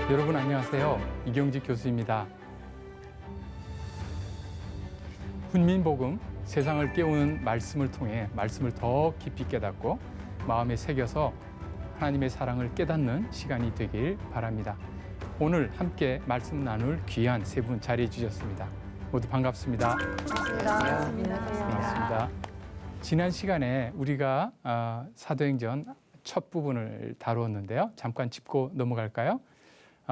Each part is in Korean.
여러분 안녕하세요. 이경직 교수입니다. 훈민복음, 세상을 깨우는 말씀을 통해 말씀을 더 깊이 깨닫고 마음에 새겨서 하나님의 사랑을 깨닫는 시간이 되길 바랍니다. 오늘 함께 말씀 나눌 귀한 세 분 자리해 주셨습니다. 모두 반갑습니다. 반갑습니다. 지난 시간에 우리가 사도행전 첫 부분을 다루었는데요. 잠깐 짚고 넘어갈까요?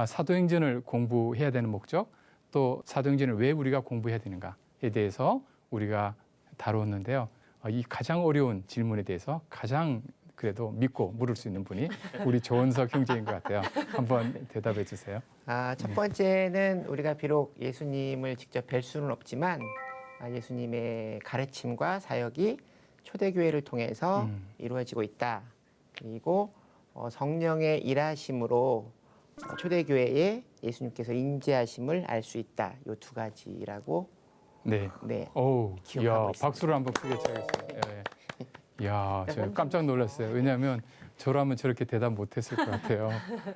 사도행전을 공부해야 되는 목적, 또 사도행전을 왜 우리가 공부해야 되는가에 대해서 우리가 다루었는데요. 이 가장 어려운 질문에 대해서 가장 그래도 믿고 물을 수 있는 분이 우리 조은석 형제인 것 같아요. 한번 대답해 주세요. 첫 번째는 우리가 비록 예수님을 직접 뵐 수는 없지만 예수님의 가르침과 사역이 초대교회를 통해서 이루어지고 있다. 그리고 성령의 일하심으로 초대교회에 예수님께서 인재하심을 알 수 있다. 이 두 가지라고 네. 기억하고 있습니다. 박수를 한번 크게 쳐야겠어요. 이야, 저 깜짝 놀랐어요. 왜냐하면 저라면 저렇게 대답 못했을 것 같아요.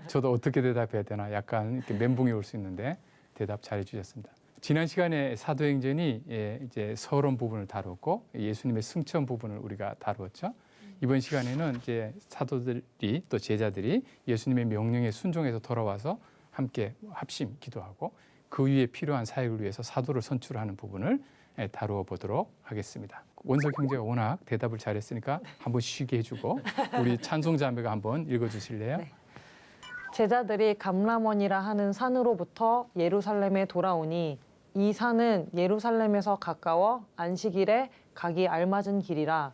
저도 어떻게 대답해야 되나 약간 이렇게 멘붕이 올 수 있는데 대답 잘해 주셨습니다. 지난 시간에 사도행전이 이제 서론 부분을 다뤘고 예수님의 승천 부분을 우리가 다루었죠. 이번 시간에는 이제 사도들이 또 제자들이 예수님의 명령에 순종해서 돌아와서 함께 합심 기도하고 그 위에 필요한 사역을 위해서 사도를 선출하는 부분을 다루어 보도록 하겠습니다. 원석 형제가 워낙 대답을 잘했으니까 한번 쉬게 해주고 우리 찬송자매가 한번 읽어주실래요? 네. 제자들이 감람원이라 하는 산으로부터 예루살렘에 돌아오니 이 산은 예루살렘에서 가까워 안식일에 가기 알맞은 길이라.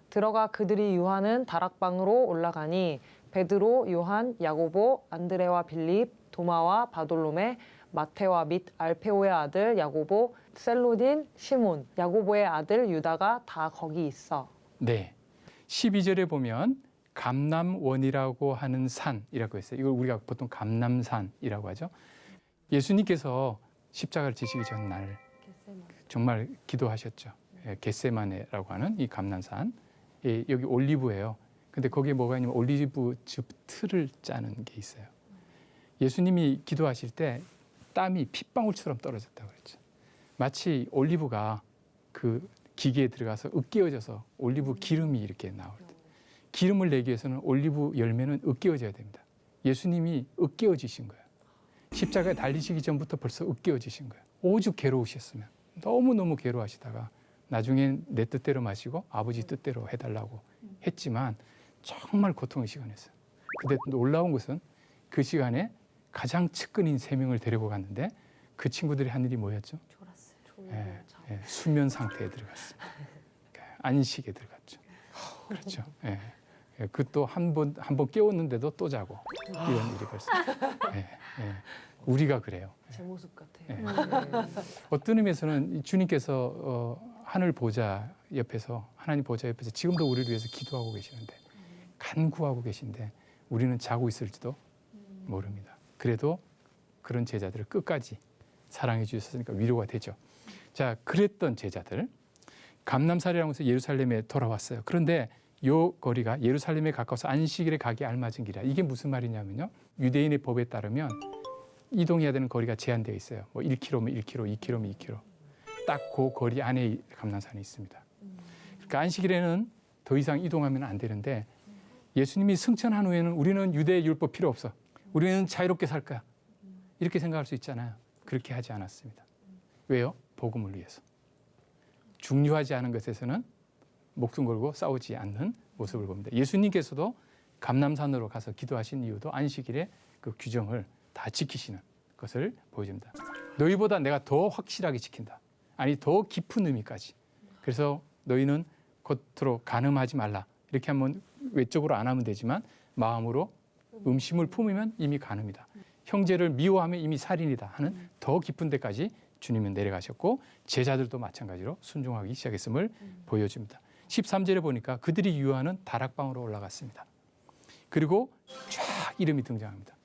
들어가 그들이 유하는 다락방으로 올라가니 베드로, 요한, 야고보, 안드레와 빌립, 도마와 바돌로메, 마테와 및 알페오의 아들 야고보, 셀로딘, 시몬, 야고보의 아들 유다가 다 거기 있어. 네. 12절에 보면 감람원이라고 하는 산이라고 했어요. 이걸 우리가 보통 감람산이라고 하죠. 예수님께서 십자가를 지시기 전날 정말 기도하셨죠. 겟세마네라고 하는 이 감람산. 여기 올리브예요. 근데 거기에 뭐가 있냐면 올리브 즙 틀을 짜는 게 있어요. 예수님이 기도하실 때 땀이 핏방울처럼 떨어졌다고 그랬죠. 마치 올리브가 그 기계에 들어가서 으깨어져서 올리브 기름이 이렇게 나올 때 기름을 내기 위해서는 올리브 열매는 으깨어져야 됩니다. 예수님이 으깨어지신 거예요. 십자가에 달리시기 전부터 벌써 으깨어지신 거예요. 오죽 괴로우셨으면 너무너무 괴로워하시다가 나중엔 내 뜻대로 마시고 아버지 뜻대로 해달라고 했지만 정말 고통의 시간이었어요. 근데 놀라운 것은 그 시간에 가장 측근인 3명을 데리고 갔는데 그 친구들이 한 일이 뭐였죠? 수면 상태에 들어갔습니다. 안식에 들어갔죠. 그렇죠. 그 또 한 번 깨웠는데도 또 자고 이런 일이 벌써. 우리가 그래요. 제 모습 같아요. 어떤 의미에서는 주님께서 하늘 보좌 옆에서 하나님 보좌 옆에서 지금도 우리를 위해서 기도하고 계시는데 간구하고 계신데 우리는 자고 있을지도 모릅니다. 그래도 그런 제자들을 끝까지 사랑해 주셨으니까 위로가 되죠. 자, 그랬던 제자들 감람산이라고 해서 예루살렘에 돌아왔어요. 그런데 요 거리가 예루살렘에 가까워서 안식일에 가기 알맞은 길이라. 이게 무슨 말이냐면요. 유대인의 법에 따르면 이동해야 되는 거리가 제한되어 있어요. 뭐 1km면 1km, 2km면 2km. 딱 그 거리 안에 감람산이 있습니다. 그러니까 안식일에는 더 이상 이동하면 안 되는데 예수님이 승천한 후에는 우리는 유대 율법 필요 없어. 우리는 자유롭게 살 거야. 이렇게 생각할 수 있잖아요. 그렇게 하지 않았습니다. 왜요? 복음을 위해서. 중요하지 않은 것에서는 목숨 걸고 싸우지 않는 모습을 봅니다. 예수님께서도 감람산으로 가서 기도하신 이유도 안식일의 그 규정을 다 지키시는 것을 보여줍니다. 너희보다 내가 더 확실하게 지킨다. 아니 더 깊은 의미까지. 그래서 너희는 겉으로 간음하지 말라. 이렇게 하면 외적으로 안 하면 되지만 마음으로 음심을 품으면 이미 간음이다. 형제를 미워하면 이미 살인이다 하는 더 깊은 데까지 주님은 내려가셨고 제자들도 마찬가지로 순종하기 시작했음을 보여줍니다. 13절에 보니까 그들이 유하는 다락방으로 올라갔습니다. 그리고 쫙 이름이 등장합니다.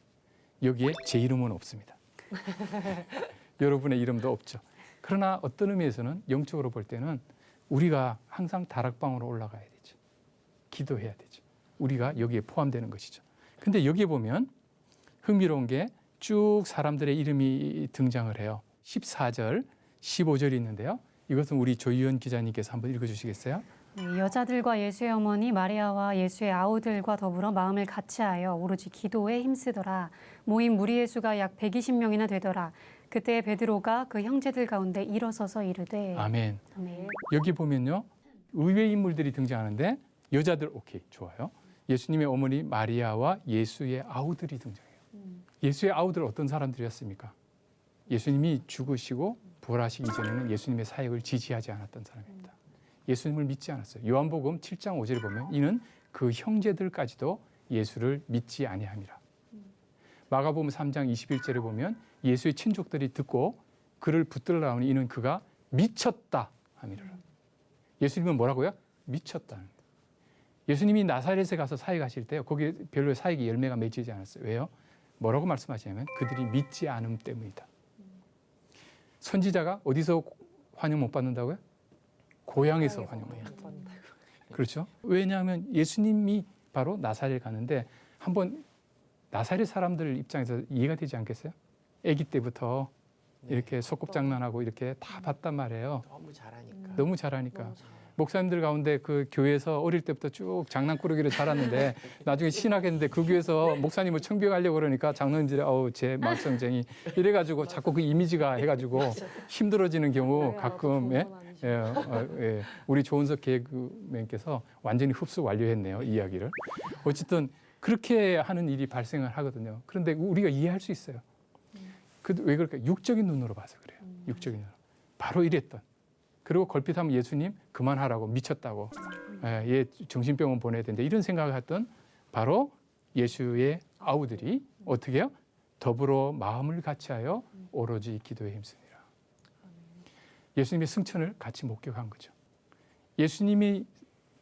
여기에 제 이름은 없습니다. 여러분의 이름도 없죠. 그러나 어떤 의미에서는 영적으로 볼 때는 우리가 항상 다락방으로 올라가야 되죠. 기도해야 되죠. 우리가 여기에 포함되는 것이죠. 근데 여기에 보면 흥미로운 게 쭉 사람들의 이름이 등장을 해요. 14절, 15절이 있는데요. 이것은 우리 조희연 기자님께서 한번 읽어주시겠어요? 네, 여자들과 예수의 어머니 마리아와 예수의 아우들과 더불어 마음을 같이하여 오로지 기도에 힘쓰더라. 모인 무리의 수가 약 120명이나 되더라. 그때 베드로가 그 형제들 가운데 일어서서 이르되 아멘. 아멘. 여기 보면요. 의외 인물들이 등장하는데 여자들 오케이 좋아요. 예수님의 어머니 마리아와 예수의 아우들이 등장해요. 예수의 아우들 어떤 사람들이었습니까? 예수님이 죽으시고 부활하시기 전에는 예수님의 사역을 지지하지 않았던 사람입니다. 예수님을 믿지 않았어요. 요한복음 7장 5절에 보면 이는 그 형제들까지도 예수를 믿지 아니함이라. 마가복음 3장 21절에 보면 예수의 친족들이 듣고 그를 붙들어 나오니 이는 그가 미쳤다 함이라. 예수님은 뭐라고요? 미쳤다는 거예요. 예수님이 나사렛에 가서 사역하실 때 거기에 별로 사역이 열매가 맺히지 않았어요. 왜요? 뭐라고 말씀하시냐면 그들이 믿지 않음 때문이다. 선지자가 어디서 환영 못 받는다고요? 고향에서 환영 못 받는다. 그렇죠? 왜냐하면 예수님이 바로 나사렛에 가는데 한번 나사렛 사람들 입장에서 이해가 되지 않겠어요? 아기 때부터 이렇게 소꿉장난하고 이렇게 다 봤단 말이에요. 너무 잘하니까. 너무 잘하니까. 목사님들 가운데 그 교회에서 어릴 때부터 쭉 장난꾸러기로 자랐는데 나중에 신학했는데 그 교회에서 목사님을 청빙하려고 그러니까 장로님들이 제 막성쟁이 이래가지고 자꾸 그 이미지가 해가지고 힘들어지는 경우 가끔 우리 조은석 개그맨께서 완전히 흡수 완료했네요. 이야기를. 어쨌든 그렇게 하는 일이 발생을 하거든요. 그런데 우리가 이해할 수 있어요. 왜 그럴까? 육적인 눈으로 봐서 그래요. 육적인 눈으로. 바로 이랬던. 그리고 걸핏하면 예수님 그만하라고 미쳤다고 얘 정신병원 보내야 된다 이런 생각을 했던 바로 예수의 아우들이 어떻게 해요? 더불어 마음을 같이하여 오로지 기도에 힘쓰니라. 예수님의 승천을 같이 목격한 거죠. 예수님이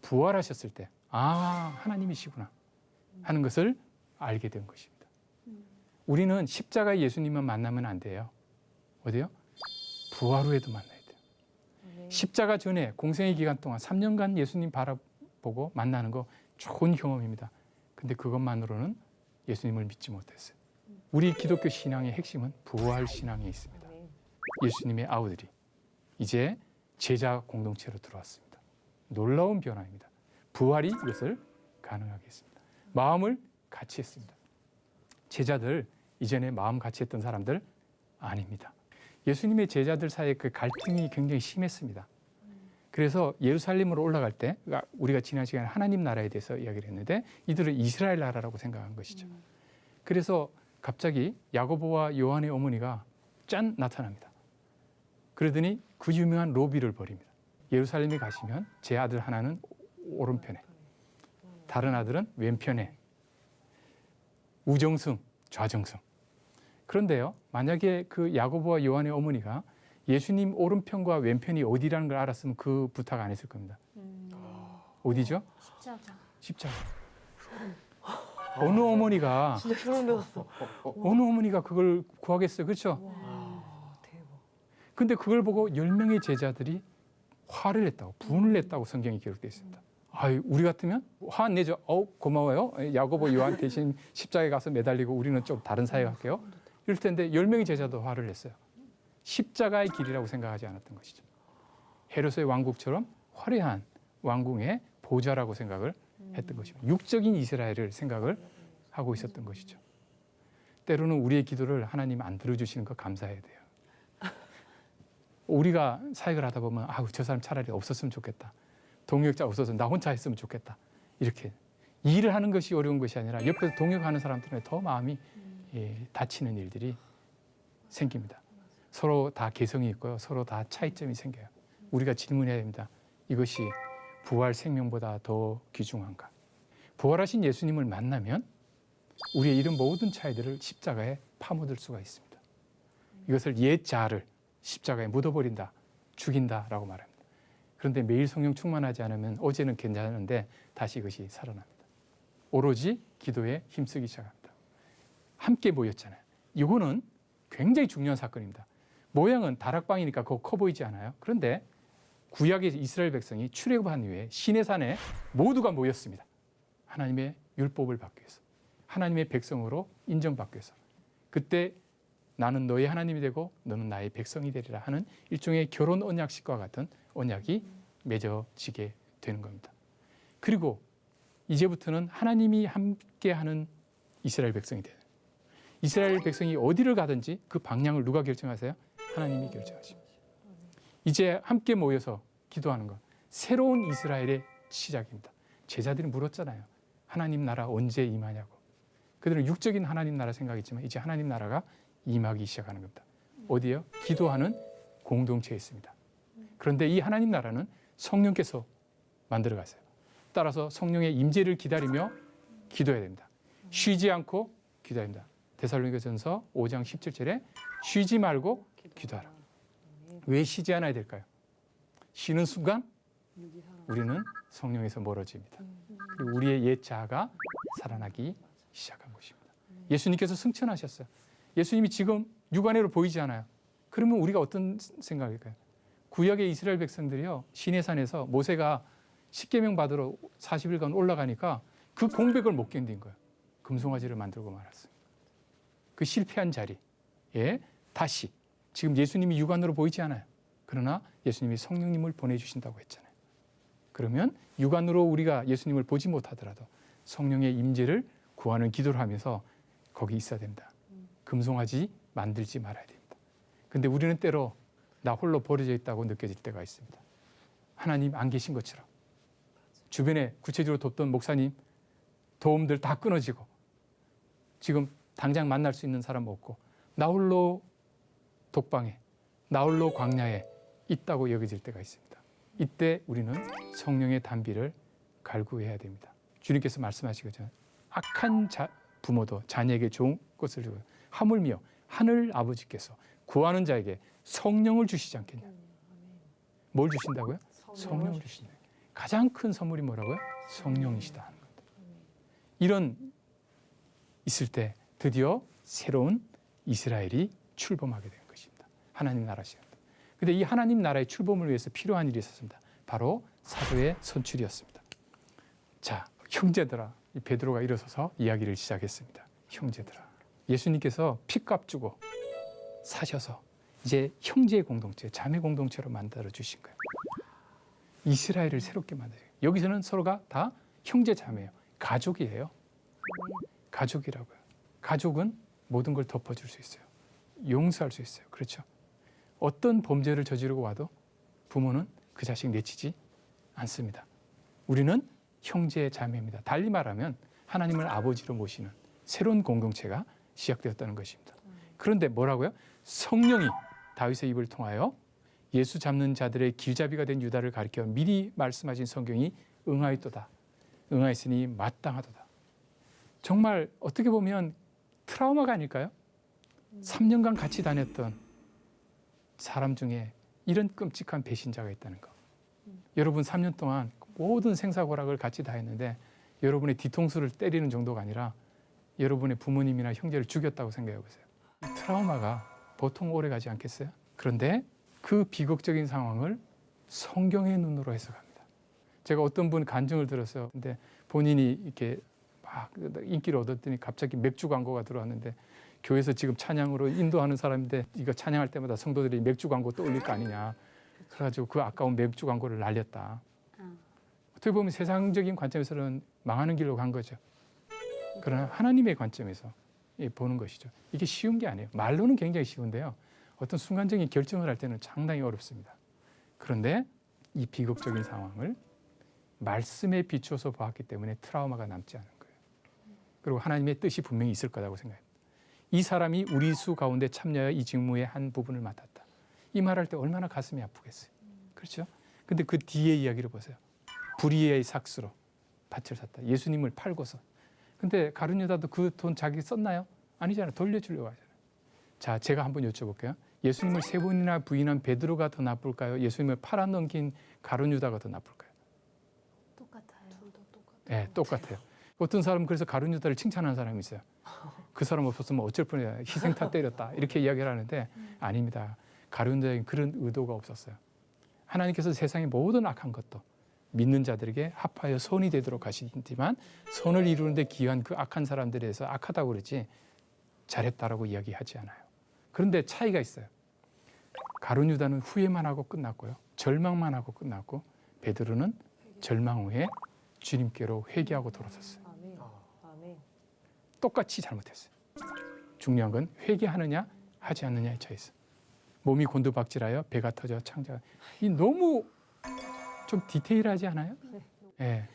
부활하셨을 때 하나님이시구나 하는 것을 알게 된 것입니다. 우리는 십자가의 예수님만 만나면 안 돼요. 어디요? 부활 후에도 만나요. 십자가 전에 공생의 기간 동안 3년간 예수님 바라보고 만나는 거 좋은 경험입니다. 근데 그것만으로는 예수님을 믿지 못했어요. 우리 기독교 신앙의 핵심은 부활 신앙에 있습니다. 예수님의 아우들이 이제 제자 공동체로 들어왔습니다. 놀라운 변화입니다. 부활이 이것을 가능하게 했습니다. 마음을 같이 했습니다. 제자들 이전에 마음 같이 했던 사람들 아닙니다. 예수님의 제자들 사이에 그 갈등이 굉장히 심했습니다. 그래서 예루살렘으로 올라갈 때 우리가 지난 시간에 하나님 나라에 대해서 이야기를 했는데 이들은 이스라엘 나라라고 생각한 것이죠. 그래서 갑자기 야고보와 요한의 어머니가 짠 나타납니다. 그러더니 그 유명한 로비를 벌입니다. 예루살렘에 가시면 제 아들 하나는 오른편에 다른 아들은 왼편에 우정승, 좌정승. 그런데요, 만약에 그 야고보와 요한의 어머니가 예수님 오른편과 왼편이 어디라는 걸 알았으면 그 부탁 안 했을 겁니다. 어디죠? 십자가. 어느 어머니가 진짜 소름 돋았어. 어느 어머니가 그걸 구하겠어요, 그렇죠? 대박. 근데 그걸 보고 10명의 제자들이 화를 냈다고, 분을 냈다고 성경이 기록되어 있습니다. 우리 같으면 화 안 내죠. 고마워요. 야고보 요한 대신 십자가에 가서 매달리고 우리는 좀 다른 사역 할게요. 이럴 텐데 10명의 제자도 화를 냈어요. 십자가의 길이라고 생각하지 않았던 것이죠. 헤롯의 왕국처럼 화려한 왕궁의 보좌라고 생각을 했던 것입니다. 육적인 이스라엘을 생각을 하고 있었던 것이죠. 때로는 우리의 기도를 하나님 안 들어주시는 거 감사해야 돼요. 우리가 사역을 하다 보면 저 사람 차라리 없었으면 좋겠다. 동역자 없어서 나 혼자 했으면 좋겠다. 이렇게 일을 하는 것이 어려운 것이 아니라 옆에서 동역하는 사람 때문에 더 마음이 다치는 일들이 생깁니다. 서로 다 개성이 있고요. 서로 다 차이점이 생겨요. 우리가 질문해야 됩니다. 이것이 부활 생명보다 더 귀중한가? 부활하신 예수님을 만나면 우리의 이런 모든 차이들을 십자가에 파묻을 수가 있습니다. 이것을 옛 자아를 십자가에 묻어버린다, 죽인다라고 말합니다. 그런데 매일 성령 충만하지 않으면 어제는 괜찮은데 다시 이것이 살아납니다. 오로지 기도에 힘쓰기 시작합니다. 함께 모였잖아요. 이거는 굉장히 중요한 사건입니다. 모양은 다락방이니까 그거 커 보이지 않아요. 그런데 구약의 이스라엘 백성이 출애굽한 이후에 시내산에 모두가 모였습니다. 하나님의 율법을 받기 위해서, 하나님의 백성으로 인정받기 위해서. 그때 나는 너의 하나님이 되고 너는 나의 백성이 되리라 하는 일종의 결혼 언약식과 같은 언약이 맺어지게 되는 겁니다. 그리고 이제부터는 하나님이 함께하는 이스라엘 백성이 돼요. 이스라엘 백성이 어디를 가든지 그 방향을 누가 결정하세요? 하나님이 결정하십니다. 이제 함께 모여서 기도하는 것, 새로운 이스라엘의 시작입니다. 제자들이 물었잖아요. 하나님 나라 언제 임하냐고. 그들은 육적인 하나님 나라 생각했지만 이제 하나님 나라가 임하기 시작하는 겁니다. 어디요? 기도하는 공동체에 있습니다. 그런데 이 하나님 나라는 성령께서 만들어 가세요. 따라서 성령의 임재를 기다리며 기도해야 됩니다. 쉬지 않고 기도해야 됩니다. 데살로니가전서 5장 17절에 쉬지 말고 기도하라. 왜 쉬지 않아야 될까요? 쉬는 순간 우리는 성령에서 멀어집니다. 그리고 우리의 옛 자아가 살아나기 시작한 것입니다. 예수님께서 승천하셨어요. 예수님이 지금 육안으로 보이지 않아요. 그러면 우리가 어떤 생각일까요? 구약의 이스라엘 백성들이요, 시내산에서 모세가 십계명 받으러 40일간 올라가니까 그 공백을 못 견딘 거예요. 금송아지를 만들고 말았어요. 그 실패한 자리에 다시 지금 예수님이 육안으로 보이지 않아요. 그러나 예수님이 성령님을 보내주신다고 했잖아요. 그러면 육안으로 우리가 예수님을 보지 못하더라도 성령의 임재를 구하는 기도를 하면서 거기 있어야 된다. 금송아지 만들지 말아야 됩니다. 근데 우리는 때로 나 홀로 버려져 있다고 느껴질 때가 있습니다. 하나님 안 계신 것처럼. 주변에 구체적으로 돕던 목사님, 도움들 다 끊어지고 지금 당장 만날 수 있는 사람 없고 나 홀로 독방에, 나 홀로 광야에 있다고 여겨질 때가 있습니다. 이때 우리는 성령의 단비를 갈구해야 됩니다. 주님께서 말씀하시거든요. 악한 부모도 자녀에게 좋은 것을 주고 하물며 하늘 아버지께서 구하는 자에게 성령을 주시지 않겠냐. 뭘 주신다고요? 성령을 주신다. 가장 큰 선물이 뭐라고요? 성령이시다 하는 겁니다. 이런 있을 때 드디어 새로운 이스라엘이 출범하게 된 것입니다. 하나님 나라 시간입니다. 그런데 이 하나님 나라의 출범을 위해서 필요한 일이 있었습니다. 바로 사도의 선출이었습니다. 자, 형제들아, 이 베드로가 일어서서 이야기를 시작했습니다. 형제들아, 예수님께서 피값 주고 사셔서 이제 형제 공동체, 자매 공동체로 만들어 주신 거예요. 이스라엘을 새롭게 만들어요. 여기서는 서로가 다 형제 자매예요. 가족이에요. 가족이라고요. 가족은 모든 걸 덮어줄 수 있어요. 용서할 수 있어요. 그렇죠? 어떤 범죄를 저지르고 와도 부모는 그 자식 내치지 않습니다. 우리는 형제 자매입니다. 달리 말하면 하나님을 아버지로 모시는 새로운 공동체가 시작되었다는 것입니다. 그런데 뭐라고요? 성령이 다윗의 입을 통하여 예수 잡는 자들의 길잡이가 된 유다를 가리켜 미리 말씀하신 성경이 응하였도다. 응하였으니 마땅하도다. 정말 어떻게 보면 트라우마가 아닐까요? 3년간 같이 다녔던 사람 중에 이런 끔찍한 배신자가 있다는 거. 여러분 3년 동안 모든 생사고락을 같이 다 했는데 여러분의 뒤통수를 때리는 정도가 아니라 여러분의 부모님이나 형제를 죽였다고 생각해 보세요. 이 트라우마가 보통 오래 가지 않겠어요? 그런데 그 비극적인 상황을 성경의 눈으로 해석합니다. 제가 어떤 분 간증을 들었어요. 근데 본인이 이렇게 막 인기를 얻었더니 갑자기 맥주 광고가 들어왔는데 교회에서 지금 찬양으로 인도하는 사람인데 이거 찬양할 때마다 성도들이 맥주 광고 떠올릴 거 아니냐. 그래가지고 그 아까운 맥주 광고를 날렸다. 어떻게 보면 세상적인 관점에서는 망하는 길로 간 거죠. 그러나 하나님의 관점에서 보는 것이죠. 이게 쉬운 게 아니에요. 말로는 굉장히 쉬운데요. 어떤 순간적인 결정을 할 때는 상당히 어렵습니다. 그런데 이 비극적인 상황을 말씀에 비추어서 보았기 때문에 트라우마가 남지 않은 거예요. 그리고 하나님의 뜻이 분명히 있을 거라고 생각합니다. 이 사람이 우리 수 가운데 참여하여 이 직무의 한 부분을 맡았다. 이 말할 때 얼마나 가슴이 아프겠어요. 그렇죠? 근데 그 뒤에 이야기를 보세요. 불의의 삭수로 밭을 샀다. 예수님을 팔고서. 근데 가룟 유다도 그 돈 자기 썼나요? 아니잖아요. 돌려주려고 하잖아요. 자, 제가 한번 여쭤볼게요. 예수님을 세 번이나 부인한 베드로가 더 나쁠까요? 예수님을 팔아넘긴 가룟 유다가 더 나쁠까요? 똑같아요. 둘 다 똑같아요. 네, 똑같아요. 어떤 사람은 그래서 가룟 유다를 칭찬하는 사람이 있어요. 그 사람 없었으면 어쩔 뻔했냐. 희생타 때렸다. 이렇게 이야기를 하는데 아닙니다. 가룟 유다에는 그런 의도가 없었어요. 하나님께서 세상의 모든 악한 것도 믿는 자들에게 합하여 선이 되도록 하시지만 선을 이루는데 기여한 그 악한 사람들에 대해서 악하다고 그러지 잘했다라고 이야기하지 않아요. 그런데 차이가 있어요. 가룟 유다는 후회만 하고 끝났고요. 절망만 하고 끝났고 베드로는 절망 후에 주님께로 회개하고 돌아섰어요. 아멘. 아멘. 똑같이 잘못했어요. 중요한 건 회개하느냐 하지 않느냐의 차이있어요. 몸이 곤두박질하여 배가 터져 창자. 이 너무 좀 디테일하지 않아요? 예.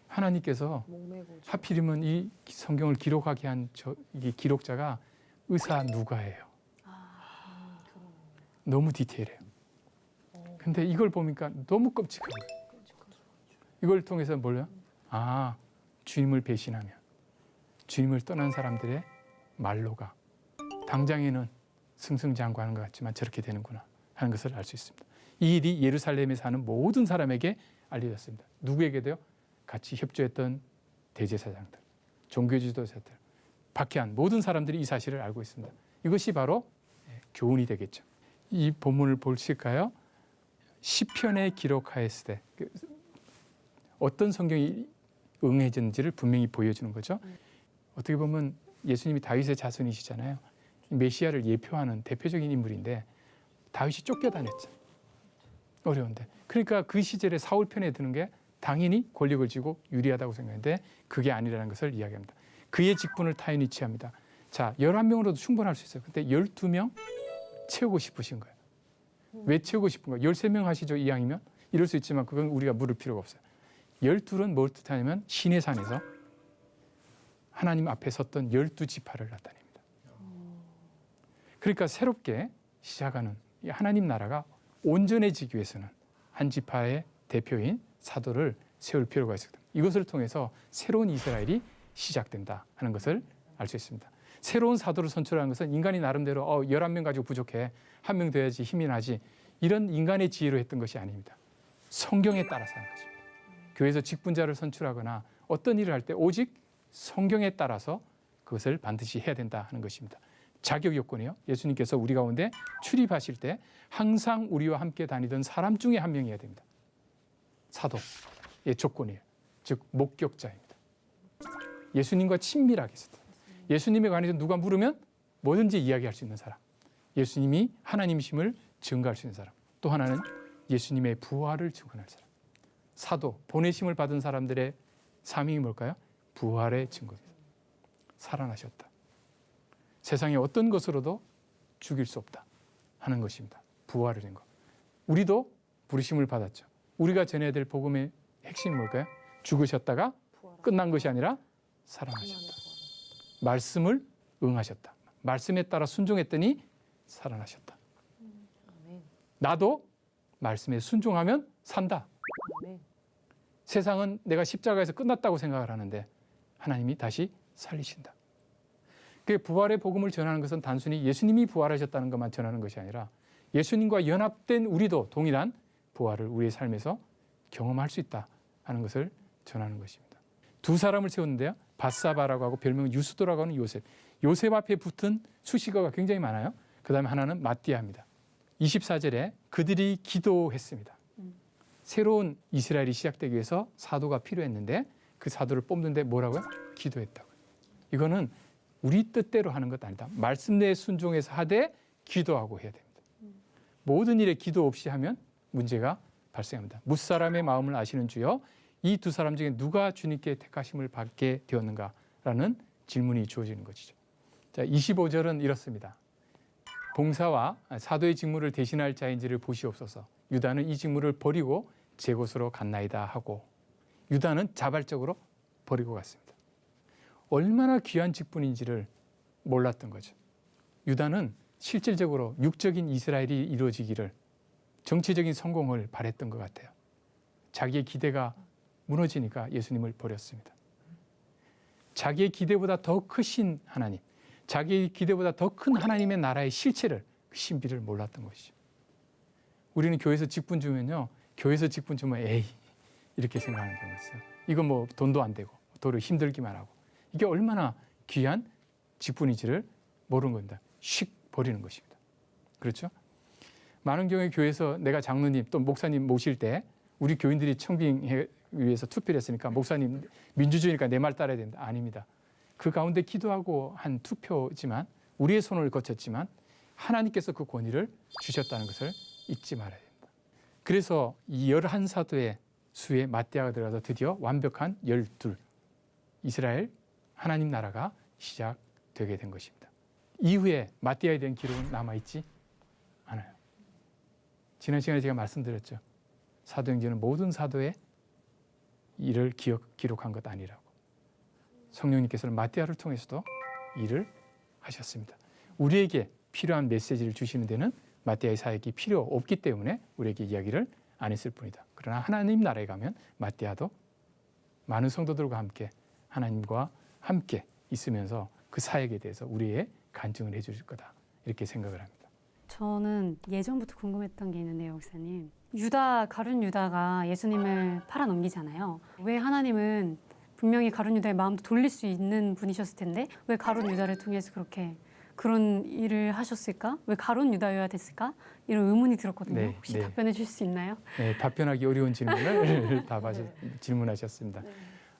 하나님께서 목매고 하필이면 이 성경을 기록하게 한 이 기록자가 의사 누가예요. 너무 디테일해요. 근데 이걸 보니까 너무 끔찍한 거예요. 이걸 통해서 뭘요? 아, 주님을 배신하면 주님을 떠난 사람들의 말로가 당장에는 승승장구하는 것 같지만 저렇게 되는구나 하는 것을 알 수 있습니다. 이 일이 예루살렘에 사는 모든 사람에게 알려졌습니다. 누구에게도요? 같이 협조했던 대제사장들, 종교 지도자들, 박해한 모든 사람들이 이 사실을 알고 있습니다. 이것이 바로 교훈이 되겠죠. 이 본문을 보실까요? 시편에 기록하였을 때 어떤 성경이 응해졌는지를 분명히 보여주는 거죠. 어떻게 보면 예수님이 다윗의 자손이시잖아요. 메시아를 예표하는 대표적인 인물인데 다윗이 쫓겨다녔죠. 어려운데. 그러니까 그 시절에 사울 편에 드는 게 당연히 권력을 쥐고 유리하다고 생각했는데 그게 아니라는 것을 이야기합니다. 그의 직분을 타인이 취합니다. 자, 11명으로도 충분할 수 있어요. 근데 12명 채우고 싶으신 거예요. 왜 채우고 싶은 거예요? 13명 하시죠, 이왕이면? 이럴 수 있지만 그건 우리가 물을 필요가 없어요. 12은 뭘 뜻하냐면 시내 산에서 하나님 앞에 섰던 12지파를 나타냅니다. 그러니까 새롭게 시작하는 이 하나님 나라가 온전해지기 위해서는 한 지파의 대표인 사도를 세울 필요가 있습니다. 이것을 통해서 새로운 이스라엘이 시작된다 하는 것을 알 수 있습니다. 새로운 사도를 선출하는 것은 인간이 나름대로 11명 가지고 부족해. 1명 돼야지 힘이 나지. 이런 인간의 지혜로 했던 것이 아닙니다. 성경에 따라서 하는 것입니다. 교회에서 직분자를 선출하거나 어떤 일을 할 때 오직 성경에 따라서 그것을 반드시 해야 된다 하는 것입니다. 자격 요건이요. 예수님께서 우리 가운데 출입하실 때 항상 우리와 함께 다니던 사람 중에 한 명이어야 됩니다. 사도의 조건이에요. 즉 목격자입니다. 예수님과 친밀하게 있었다. 예수님에 관해서 누가 물으면 뭐든지 이야기할 수 있는 사람. 예수님이 하나님이심을 증거할 수 있는 사람. 또 하나는 예수님의 부활을 증언할 사람. 사도, 보내심을 받은 사람들의 사명이 뭘까요? 부활의 증거입니다. 살아나셨다. 세상에 어떤 것으로도 죽일 수 없다 하는 것입니다. 부활을 한 것. 우리도 부르심을 받았죠. 우리가 전해야 될 복음의 핵심이 뭘까요? 죽으셨다가 끝난 것이 아니라 살아나셨다. 말씀을 응하셨다. 말씀에 따라 순종했더니 살아나셨다. 나도 말씀에 순종하면 산다. 세상은 내가 십자가에서 끝났다고 생각을 하는데 하나님이 다시 살리신다. 그 부활의 복음을 전하는 것은 단순히 예수님이 부활하셨다는 것만 전하는 것이 아니라 예수님과 연합된 우리도 동일한 부활을 우리의 삶에서 경험할 수 있다 하는 것을 전하는 것입니다. 두 사람을 세웠는데요. 바사바라고 하고 별명은 유스도라고 하는 요셉. 요셉 앞에 붙은 수식어가 굉장히 많아요. 그 다음에 하나는 마띠아입니다. 24절에 그들이 기도했습니다. 새로운 이스라엘이 시작되기 위해서 사도가 필요했는데 그 사도를 뽑는데 뭐라고요? 기도했다고요. 이거는 우리 뜻대로 하는 것 아니다. 말씀 내에 순종해서 하되 기도하고 해야 됩니다. 모든 일에 기도 없이 하면 문제가 발생합니다. 무사람의 마음을 아시는 주여 이 두 사람 중에 누가 주님께 택하심을 받게 되었는가라는 질문이 주어지는 것이죠. 자, 25절은 이렇습니다. 봉사와 사도의 직무를 대신할 자인지를 보시옵소서. 유다는 이 직무를 버리고 제 곳으로 갔나이다 하고 유다는 자발적으로 버리고 갔습니다. 얼마나 귀한 직분인지를 몰랐던 거죠. 유다는 실질적으로 육적인 이스라엘이 이루어지기를 정치적인 성공을 바랬던 것 같아요. 자기의 기대가 무너지니까 예수님을 버렸습니다. 자기의 기대보다 더 크신 하나님, 자기의 기대보다 더 큰 하나님의 나라의 실체를, 그 신비를 몰랐던 것이죠. 우리는 교회에서 직분 주면요, 교회에서 직분 주면 에이 이렇게 생각하는 경우가 있어요. 이건 뭐 돈도 안 되고 도로 힘들기만 하고 이게 얼마나 귀한 직분인지를 모르는 겁니다. 휙 버리는 것입니다. 그렇죠? 많은 경우에 교회에서 내가 장로님 또 목사님 모실 때 우리 교인들이 청빙에 위해서 투표를 했으니까 목사님 민주주의니까 내 말 따라야 된다. 아닙니다. 그 가운데 기도하고 한 투표지만 우리의 손을 거쳤지만 하나님께서 그 권위를 주셨다는 것을 잊지 말아야 됩니다. 그래서 이 11사도의 수에 마띠아가 들어가서 드디어 완벽한 12 이스라엘 하나님 나라가 시작되게 된 것입니다. 이후에 마띠아에 대한 기록은 남아있지 않아요. 지난 시간에 제가 말씀드렸죠. 사도행전은 모든 사도의 일을 기록한 것 아니라고. 성령님께서는 마띠아를 통해서도 일을 하셨습니다. 우리에게 필요한 메시지를 주시는 데는 마띠아의 사역이 필요 없기 때문에 우리에게 이야기를 안 했을 뿐이다. 그러나 하나님 나라에 가면 마띠아도 많은 성도들과 함께 하나님과 함께 있으면서 그 사역에 대해서 우리의 간증을 해줄 거다. 이렇게 생각을 합니다. 저는 예전부터 궁금했던 게 있는데요, 목사님. 가룟 유다가 예수님을 팔아넘기잖아요. 왜 하나님은 분명히 가룟 유다의 마음도 돌릴 수 있는 분이셨을 텐데 왜 가룟 유다를 통해서 그런 일을 하셨을까? 왜 가룟 유다여야 됐을까? 이런 의문이 들었거든요. 네, 혹시 네. 답변해 주실 수 있나요? 네, 답변하기 어려운 질문을 질문하셨습니다.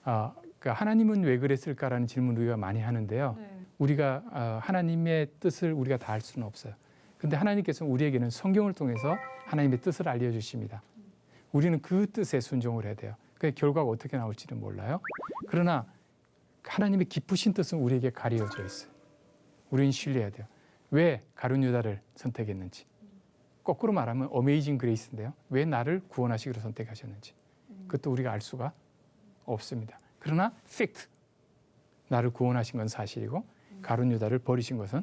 그러니까 하나님은 왜 그랬을까라는 질문을 우리가 많이 하는데요. 우리가 하나님의 뜻을 우리가 다 알 수는 없어요. 근데 하나님께서는 우리에게는 성경을 통해서 하나님의 뜻을 알려주십니다. 우리는 그 뜻에 순종을 해야 돼요. 그 결과가 어떻게 나올지는 몰라요. 그러나 하나님의 깊으신 뜻은 우리에게 가려져 있어요. 우리는 신뢰해야 돼요. 왜 가룟 유다를 선택했는지. 거꾸로 말하면 어메이징 그레이스인데요. 왜 나를 구원하시기로 선택하셨는지. 그것도 우리가 알 수가 없습니다. 그러나 팩트. 나를 구원하신 건 사실이고 가룟 유다를 버리신 것은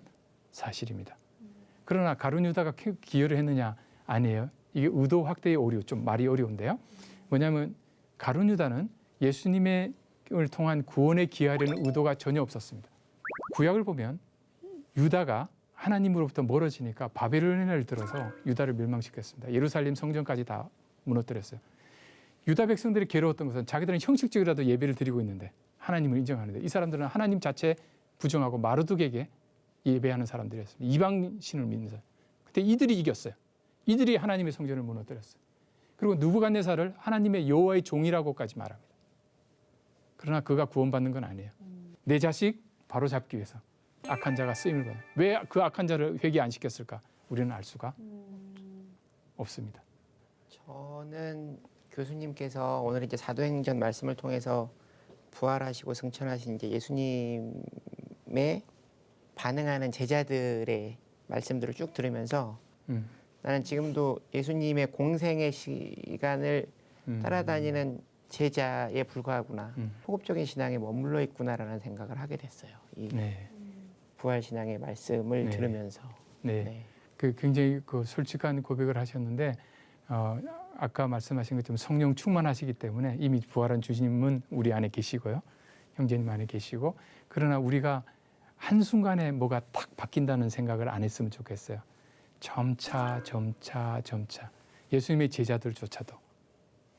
사실입니다. 그러나 가룟 유다가 기여를 했느냐? 아니에요. 이게 의도 확대의 오류, 좀 말이 어려운데요. 뭐냐면 가룟 유다는 예수님을 통한 구원에 기여하려는 의도가 전혀 없었습니다. 구약을 보면 유다가 하나님으로부터 멀어지니까 바벨론을 들어서 유다를 멸망시켰습니다. 예루살렘 성전까지 다 무너뜨렸어요. 유다 백성들이 괴로웠던 것은 자기들은 형식적이라도 예배를 드리고 있는데 하나님을 인정하는데 이 사람들은 하나님 자체 부정하고 마르둑에게 예배하는 사람들이었습니다. 이방 신을 믿는 사람. 그때 이들이 이겼어요. 이들이 하나님의 성전을 무너뜨렸어요. 그리고 누부갓네살을 하나님의 여호와의 종이라고까지 말합니다. 그러나 그가 구원받는 건 아니에요. 내 자식 바로 잡기 위해서 악한 자가 쓰임을 받아요. 왜 그 악한 자를 회개 안 시켰을까? 우리는 알 수가 없습니다. 저는 교수님께서 오늘 이제 사도행전 말씀을 통해서 부활하시고 승천하신 이제 예수님의 반응하는 제자들의 말씀들을 쭉 들으면서 나는 지금도 예수님의 공생의 시간을 따라다니는 제자에 불과하구나. 포급적인 신앙에 머물러 있구나라는 생각을 하게 됐어요. 이 네. 부활 신앙의 말씀을 네. 들으면서. 네. 네. 굉장히 솔직한 고백을 하셨는데 아까 말씀하신 것처럼 성령 충만하시기 때문에 이미 부활한 주님은 우리 안에 계시고요. 형제님 안에 계시고 그러나 우리가 한순간에 뭐가 탁 바뀐다는 생각을 안 했으면 좋겠어요. 점차 예수님의 제자들조차도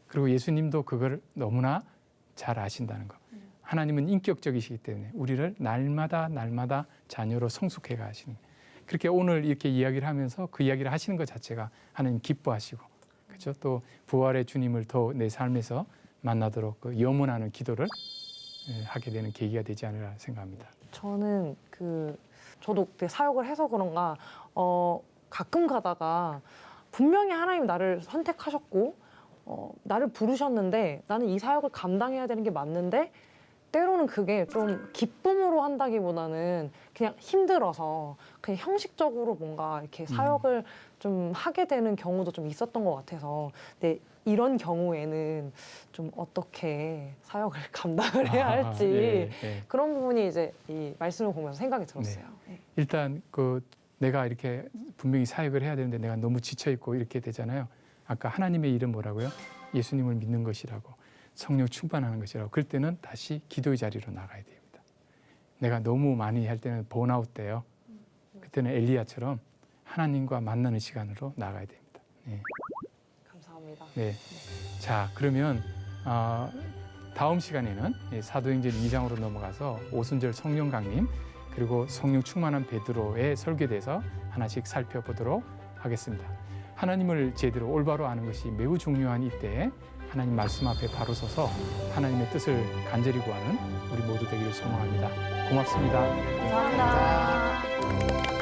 그리고 예수님도 그걸 너무나 잘 아신다는 거. 하나님은 인격적이시기 때문에 우리를 날마다 자녀로 성숙해 가시는 거예요. 그렇게 오늘 이렇게 이야기를 하면서 그 이야기를 하시는 것 자체가 하나님 기뻐하시고 그렇죠? 또 부활의 주님을 더 내 삶에서 만나도록 그 염원하는 기도를 하게 되는 계기가 되지 않으라 생각합니다. 저는 저도 그때 사역을 해서 그런가 가끔 가다가 분명히 하나님 나를 선택하셨고 나를 부르셨는데 나는 이 사역을 감당해야 되는 게 맞는데 때로는 그게 좀 기쁨으로 한다기보다는 그냥 힘들어서 그냥 형식적으로 뭔가 이렇게 사역을 좀 하게 되는 경우도 좀 있었던 것 같아서 근데 이런 경우에는 좀 어떻게 사역을 감당을 해야 할지 네. 그런 부분이 이제 이 말씀을 보면서 생각이 들었어요. 네. 일단 내가 이렇게 분명히 사역을 해야 되는데 내가 너무 지쳐 있고 이렇게 되잖아요. 아까 하나님의 일은 뭐라고요? 예수님을 믿는 것이라고. 성령 충만하는 것이라고. 그럴 때는 다시 기도의 자리로 나가야 됩니다. 내가 너무 많이 할 때는 번아웃 돼요. 그때는 엘리야처럼 하나님과 만나는 시간으로 나가야 됩니다. 네. 감사합니다. 네. 자, 그러면 다음 시간에는 사도행전 2장으로 넘어가서 오순절 성령 강림 그리고 성령 충만한 베드로의 설교에 대해서 하나씩 살펴보도록 하겠습니다. 하나님을 제대로 올바로 아는 것이 매우 중요한 이때에 하나님 말씀 앞에 바로 서서 하나님의 뜻을 간절히 구하는 우리 모두 되기를 소망합니다. 고맙습니다. 감사합니다.